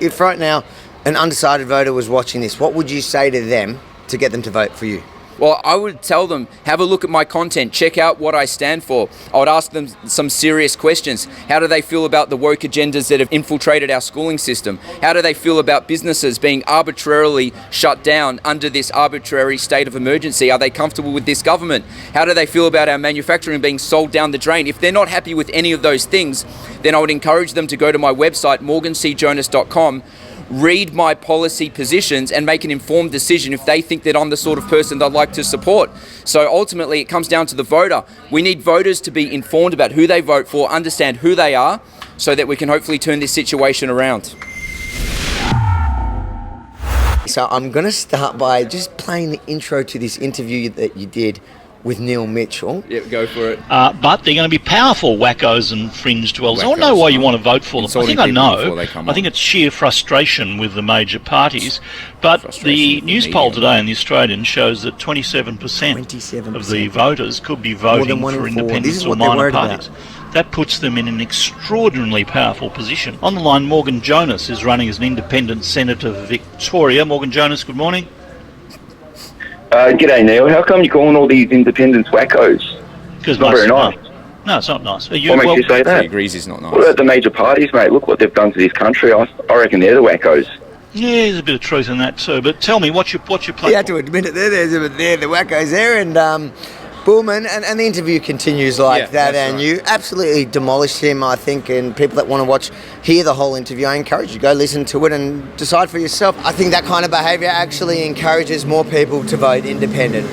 If right now an undecided voter was watching this, what would you say to them to get them to vote for you? Well, I would tell them, have a look at my content, check out what I stand for. I would ask them some serious questions. How do they feel about the woke agendas that have infiltrated our schooling system? How do they feel about businesses being arbitrarily shut down under this arbitrary state of emergency? Are they comfortable with this government? How do they feel about our manufacturing being sold down the drain? If they're not happy with any of those things, then I would encourage them to go to my website, morgancjonas.com, read my policy positions and make an informed decision if they think that I'm the sort of person they'd like to support. So ultimately it comes down to the voter. We need voters to be informed about who they vote for, understand who they are, so that we can hopefully turn this situation around. So I'm going to start by just playing the intro to this interview that you did with Neil Mitchell. Yeah, go for it. But they're going to be powerful wackos and fringe dwellers. I don't know why you want to vote for them. I think I know. I think it's sheer frustration with the major parties. But the news poll today in The Australian shows that 27% of the voters could be voting for independents or minor parties. That puts them in an extraordinarily powerful position. On the line, Morgan Jonas is running as an independent senator for Victoria. Morgan Jonas, good morning. G'day, Neil. How come you're calling all these independents wackos? Because it's not very nice. No, it's not nice. What makes you say that? He agrees it's not nice. What about the major parties, mate? Look what they've done to this country. I reckon they're the wackos. Yeah, there's a bit of truth in that too. But tell me, what's your plan? You have to admit it. They're the wackos there, and Bullman, and the interview continues like that, and right. You absolutely demolished him, I think, and people that want to hear the whole interview, I encourage you to go listen to it and decide for yourself. I think that kind of behaviour actually encourages more people to vote independent.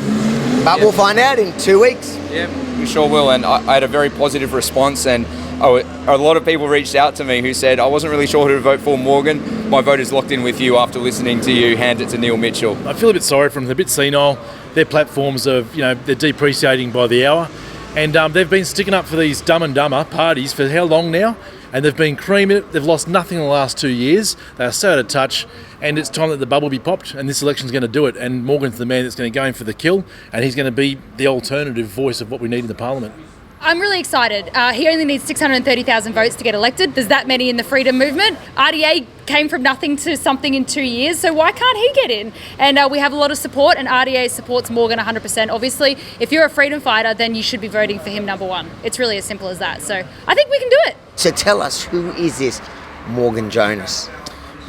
But we'll find out in 2 weeks. Yeah, we sure will, and I had a very positive response, and a lot of people reached out to me who said, I wasn't really sure who to vote for, Morgan. My vote is locked in with you after listening to you hand it to Neil Mitchell. I feel a bit sorry for them. They're a bit senile. Their platforms are, they're depreciating by the hour. And they've been sticking up for these dumb and dumber parties for how long now? And they've been creaming it. They've lost nothing in the last 2 years. They are so out of touch. And it's time that the bubble be popped. And this election's going to do it. And Morgan's the man that's going to go in for the kill. And he's going to be the alternative voice of what we need in the parliament. I'm really excited. He only needs 630,000 votes to get elected. There's that many in the freedom movement. RDA came from nothing to something in 2 years, so why can't he get in? And we have a lot of support, and RDA supports Morgan 100%. Obviously, if you're a freedom fighter, then you should be voting for him number one. It's really as simple as that. So I think we can do it. So tell us, who is this Morgan Jonas?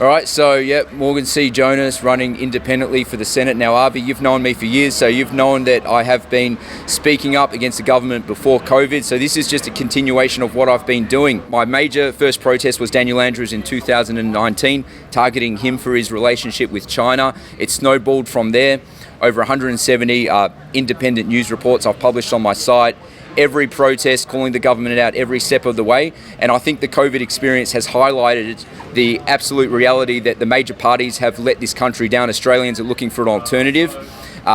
All right, so Morgan C Jonas running independently for the Senate. Now, Avi, you've known me for years, so you've known that I have been speaking up against the government before COVID, so this is just a continuation of what I've been doing. My major first protest was Daniel Andrews in 2019, targeting him for his relationship with China. It snowballed from there. Over 170 independent news reports I've published on my site. Every protest, calling the government out every step of the way. And I think the COVID experience has highlighted the absolute reality that the major parties have let this country down. Australians are looking for an alternative.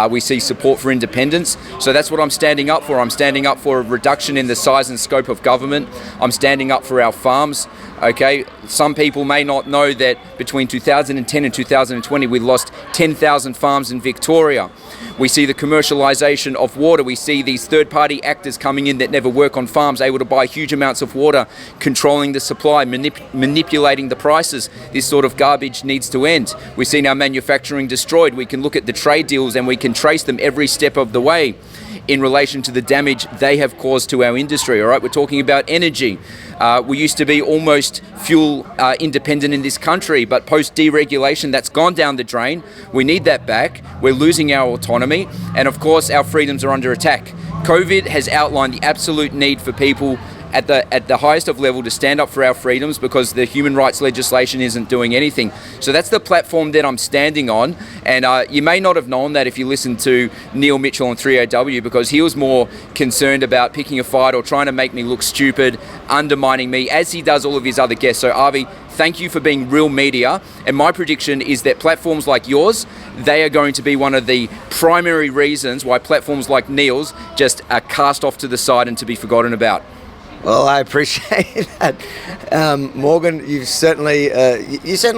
We see support for independence. So that's what I'm standing up for. I'm standing up for a reduction in the size and scope of government. I'm standing up for our farms. Okay, some people may not know that between 2010 and 2020, we lost 10,000 farms in Victoria. We see the commercialisation of water. We see these third-party actors coming in that never work on farms, able to buy huge amounts of water, controlling the supply, manipulating the prices. This sort of garbage needs to end. We've seen our manufacturing destroyed. We can look at the trade deals and we can trace them every step of the way in relation to the damage they have caused to our industry. All right, we're talking about energy. We used to be almost fuel independent in this country, but post-deregulation, that's gone down the drain. We need that back. We're losing our autonomy, and of course, our freedoms are under attack. COVID has outlined the absolute need for people at the highest of level to stand up for our freedoms, because the human rights legislation isn't doing anything. So that's the platform that I'm standing on, and you may not have known that if you listened to Neil Mitchell on 3AW, because he was more concerned about picking a fight or trying to make me look stupid, undermining me, as he does all of his other guests. So Avi, thank you for being real media, and my prediction is that platforms like yours, they are going to be one of the primary reasons why platforms like Neil's just are cast off to the side and to be forgotten about. Well, I appreciate that. Morgan, you certainly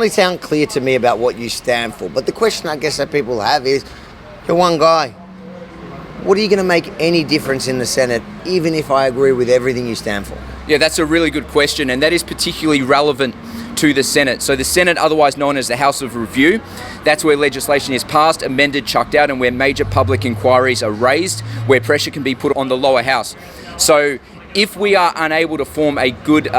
sound clear to me about what you stand for. But the question I guess that people have is, you're one guy. What are you going to make any difference in the Senate, even if I agree with everything you stand for? Yeah, that's a really good question, and that is particularly relevant to the Senate. So the Senate, otherwise known as the House of Review, that's where legislation is passed, amended, chucked out, and where major public inquiries are raised, where pressure can be put on the lower house. So if we are unable to form a good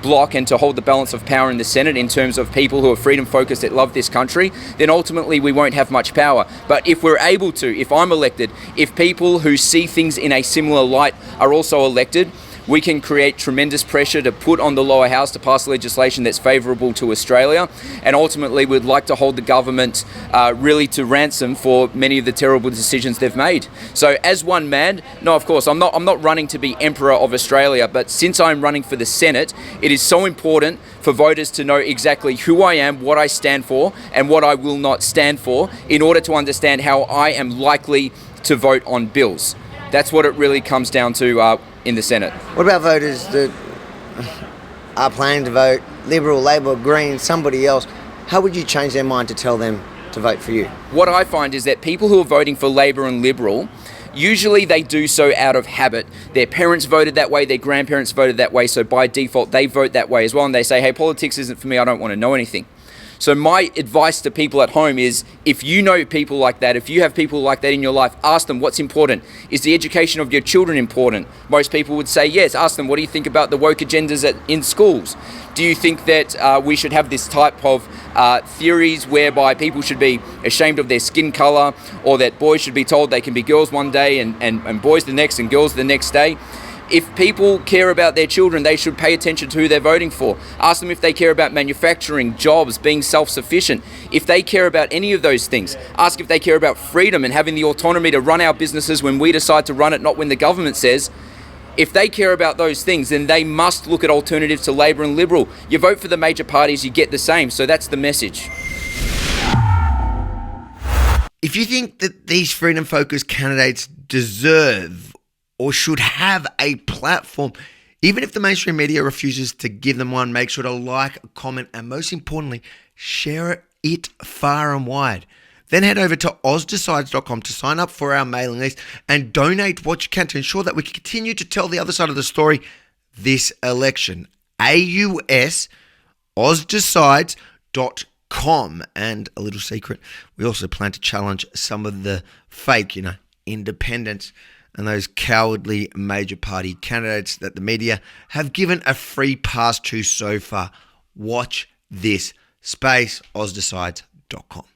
block and to hold the balance of power in the Senate in terms of people who are freedom focused that love this country, then ultimately we won't have much power. But if we're able to, if I'm elected, if people who see things in a similar light are also elected, we can create tremendous pressure to put on the lower house to pass legislation that's favourable to Australia, and ultimately we'd like to hold the government really to ransom for many of the terrible decisions they've made. So as one man, no, of course, I'm not running to be Emperor of Australia, but since I'm running for the Senate, it is so important for voters to know exactly who I am, what I stand for, and what I will not stand for, in order to understand how I am likely to vote on bills. That's what it really comes down to in the Senate. What about voters that are planning to vote Liberal, Labor, Green, somebody else? How would you change their mind to tell them to vote for you? What I find is that people who are voting for Labor and Liberal, usually they do so out of habit. Their parents voted that way, their grandparents voted that way, so by default they vote that way as well, and they say, hey, politics isn't for me, I don't want to know anything. So my advice to people at home is, if you know people like that, if you have people like that in your life, ask them what's important. Is the education of your children important? Most people would say yes. Ask them, what do you think about the woke agendas in schools? Do you think that we should have this type of theories whereby people should be ashamed of their skin colour, or that boys should be told they can be girls one day and boys the next and girls the next day? If people care about their children, they should pay attention to who they're voting for. Ask them if they care about manufacturing, jobs, being self-sufficient. If they care about any of those things, ask if they care about freedom and having the autonomy to run our businesses when we decide to run it, not when the government says. If they care about those things, then they must look at alternatives to Labor and Liberal. You vote for the major parties, you get the same. So that's the message. If you think that these freedom-focused candidates deserve or should have a platform, even if the mainstream media refuses to give them one, make sure to like, comment, and most importantly, share it far and wide. Then head over to ozdecides.com to sign up for our mailing list and donate what you can to ensure that we can continue to tell the other side of the story this election. AUS, ozdecides.com. And a little secret, we also plan to challenge some of the fake, independents and those cowardly major party candidates that the media have given a free pass to so far. Watch this space, ozdecides.com.